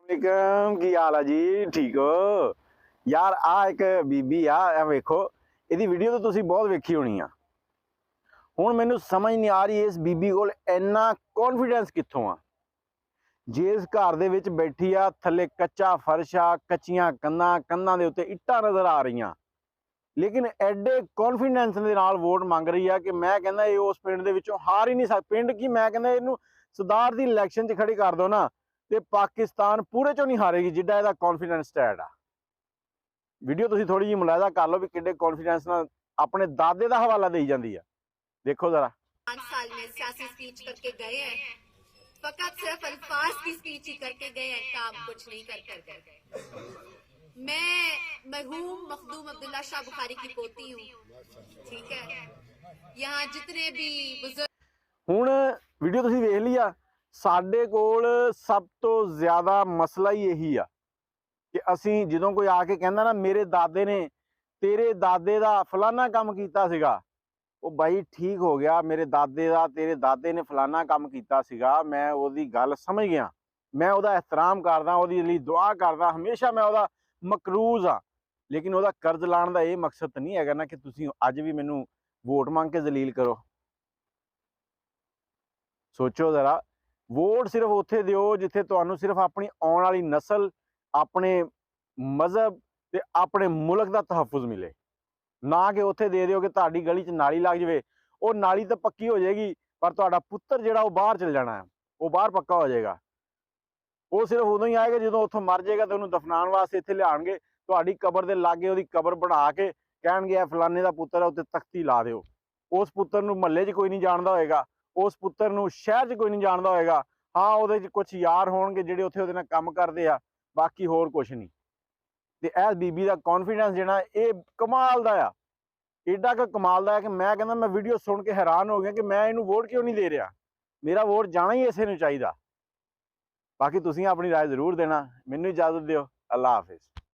वालेकुम की हाल है जी ठीक हो यार आ एक बीबी आ वेखो ਇਹਦੀ ਵੀਡੀਓ ਤਾਂ ਤੁਸੀਂ ਬਹੁਤ ਵੇਖੀ ਹੋਣੀ ਆ ਹੁਣ ਮੈਨੂੰ ਸਮਝ ਨਹੀਂ ਆ ਰਹੀ ਇਸ ਬੀਬੀ ਕੋਲ ਇੰਨਾ ਕੌਨਫੀਡੈਂਸ ਕਿੱਥੋਂ ਆ ਜਿਸ ਘਰ ਦੇ ਵਿੱਚ ਬੈਠੀ ਆ ਥੱਲੇ ਕੱਚਾ ਫਰਸ਼ ਆ ਕੱਚੀਆਂ ਕੰਧਾਂ ਦੇ ਉੱਤੇ ਇੱਟਾਂ ਨਜ਼ਰ ਆ ਰਹੀਆਂ ਲੇਕਿਨ ਐਡੇ ਕੌਨਫੀਡੈਂਸ ਦੇ ਨਾਲ ਵੋਟ ਮੰਗ ਰਹੀ ਆ ਕਿ ਮੈਂ ਕਹਿੰਦਾ ਇਹ ਉਸ ਪਿੰਡ ਦੇ ਵਿੱਚੋਂ ਹਾਰ ਹੀ ਨਹੀਂ ਸਕਦਾ ਪਿੰਡ ਕੀ ਮੈਂ ਕਹਿੰਦਾ ਇਹਨੂੰ ਸਰਦਾਰ ਦੀ ਇਲੈਕਸ਼ਨ 'ਚ ਖੜੀ ਕਰ ਦੋ ਨਾ ਤੇ ਪਾਕਿਸਤਾਨ ਪੂਰੇ ਚੋਂ ਨਹੀਂ ਹਾਰੇਗੀ ਜਿੱਡਾ ਇਹਦਾ ਕੌਨਫੀਡੈਂਸ ਸਟੈਟ ਆ ਵੀਡੀਓ ਤੁਸੀਂ ਥੋੜੀ ਜਿਹੀ ਮੁਲਾਜ਼ਾ ਕਰ ਲਓ ਵੀ ਕਿੱਡੇ ਕੌਨਫੀਡੈਂਸ ਨਾਲ ਆਪਣੇ ਦਾਦੇ ਦਾ ਹਵਾਲਾ ਦੇਈ ਜਾਂਦੀ ਆ देखो जरा 5 साल में सियासी स्पीच करके गए हैं फकत सिर्फ अल्फाज की स्पीच ही करके गए हैं काम कुछ नहीं कर गए मैं मरहूम मखदूम अब्दुल्ला शाह बुखारी की पोती हूँ ठीक है यहाँ जितने भी बुजुर्ग ਹੁਣ ਵੀਡੀਓ ਤੁਸੀਂ ਵੇਖ ਲਈ ਆ ਸਾਡੇ ਕੋਲ ਸਭ ਤੋਂ ਜ਼ਿਆਦਾ ਮਸਲਾ ਹੀ ਇਹੀ ਆ ਕਿ ਅਸੀਂ ਜਦੋਂ ਕੋਈ ਆ ਕੇ ਕਹਿੰਦਾ ਨਾ ਮੇਰੇ ਦਾਦੇ ਨੇ ਤੇਰੇ ਦਾਦੇ ਦਾ ਫਲਾਨਾ ਕੰਮ ਕੀਤਾ ਸੀਗਾ ਉਹ ਬਾਈ ਠੀਕ ਹੋ ਗਿਆ ਮੇਰੇ ਦਾਦੇ ਦਾ ਤੇਰੇ ਦਾਦੇ ਨੇ ਫਲਾਨਾ ਕੰਮ ਕੀਤਾ ਸੀਗਾ ਮੈਂ ਉਹਦੀ ਗੱਲ ਸਮਝ ਗਿਆ ਮੈਂ ਉਹਦਾ ਇਹਤਰਾਮ ਕਰਦਾ ਉਹਦੀ ਲਈ ਦੁਆ ਕਰਦਾ ਹਮੇਸ਼ਾ ਮੈਂ ਉਹਦਾ ਮਕਰੂਜ਼ ਆ ਲੇਕਿਨ ਉਹਦਾ ਕਰਜ਼ ਲਾਣ ਦਾ ਇਹ ਮਕਸਦ ਨਹੀਂ ਹੈਗਾ ਨਾ ਕਿ ਤੁਸੀਂ ਅੱਜ ਵੀ ਮੈਨੂੰ ਵੋਟ ਮੰਗ ਕੇ ਜ਼ਲੀਲ ਕਰੋ ਸੋਚੋ ਜ਼ਰਾ ਵੋਟ ਸਿਰਫ ਉੱਥੇ ਦਿਓ ਜਿੱਥੇ ਤੁਹਾਨੂੰ ਸਿਰਫ ਆਪਣੀ ਆਉਣ ਵਾਲੀ ਨਸਲ ਆਪਣੇ ਮਜ਼ਹਬ ਤੇ ਆਪਣੇ ਮੁਲਕ ਦਾ ਤਹਫੁਜ਼ ਮਿਲੇ ਨਾ ਕਿ ਉੱਥੇ ਦੇ ਦਿਓ ਕਿ ਤੁਹਾਡੀ ਗਲੀ 'ਚ ਨਾਲੀ ਲੱਗ ਜਾਵੇ ਉਹ ਨਾਲੀ ਤਾਂ ਪੱਕੀ ਹੋ ਜਾਏਗੀ ਪਰ ਤੁਹਾਡਾ ਪੁੱਤਰ ਜਿਹੜਾ ਉਹ ਬਾਹਰ ਚਲ ਜਾਣਾ ਹੈ ਉਹ ਬਾਹਰ ਪੱਕਾ ਹੋ ਜਾਏਗਾ ਉਹ ਸਿਰਫ ਉਦੋਂ ਹੀ ਆਏਗਾ ਜਦੋਂ ਉੱਥੋਂ ਮਰ ਜਾਏਗਾ ਤੇ ਉਹਨੂੰ ਦਫਨਾਉਣ ਵਾਸਤੇ ਇੱਥੇ ਲਿਆਉਣਗੇ ਤੁਹਾਡੀ ਕਬਰ ਦੇ ਲਾਗੇ ਉਹਦੀ ਕਬਰ ਬਣਾ ਕੇ ਕਹਿਣਗੇ ਇਹ ਫਲਾਣੇ ਦਾ ਪੁੱਤਰ ਹੈ ਉੱਤੇ ਤਖਤੀ ਲਾ ਦਿਓ ਉਸ ਪੁੱਤਰ ਨੂੰ ਮਹੱਲੇ 'ਚ ਕੋਈ ਨਹੀਂ ਜਾਣਦਾ ਹੋਏਗਾ ਉਸ ਪੁੱਤਰ ਨੂੰ ਸ਼ਹਿਰ 'ਚ ਕੋਈ ਨਹੀਂ ਜਾਣਦਾ ਹੋਏਗਾ ਹਾਂ ਉਹਦੇ 'ਚ ਕੁਝ ਯਾਰ ਹੋਣਗੇ ਜਿਹੜੇ ਉੱਥੇ ਉਹਦੇ ਨਾਲ ਕੰਮ ਕਰਦੇ ਆ ਬਾਕੀ ਹੋਰ ਕੁਝ ਨਹੀਂ ਤੇ ਇਹ ਬੀਬੀ ਦਾ ਕੌਨਫੀਡੈਂਸ ਜਿਹੜਾ ਇਹ ਕਮਾਲ ਦਾ ਆ ਏਡਾ ਕੁ ਕਮਾਲ ਦਾ ਹੈ ਕਿ ਮੈਂ ਕਹਿੰਦਾ ਮੈਂ ਵੀਡੀਓ ਸੁਣ ਕੇ ਹੈਰਾਨ ਹੋ ਗਿਆ ਕਿ ਮੈਂ ਇਹਨੂੰ ਵੋਟ ਕਿਉਂ ਨਹੀਂ ਦੇ ਰਿਹਾ ਮੇਰਾ ਵੋਟ ਜਾਣਾ ਹੀ ਇਸੇ ਨੂੰ ਚਾਹੀਦਾ ਬਾਕੀ ਤੁਸੀਂ ਆਪਣੀ ਰਾਏ ਜ਼ਰੂਰ ਦੇਣਾ ਮੈਨੂੰ ਇਜਾਜ਼ਤ ਦਿਓ ਅੱਲਾ ਹਾਫਿਜ਼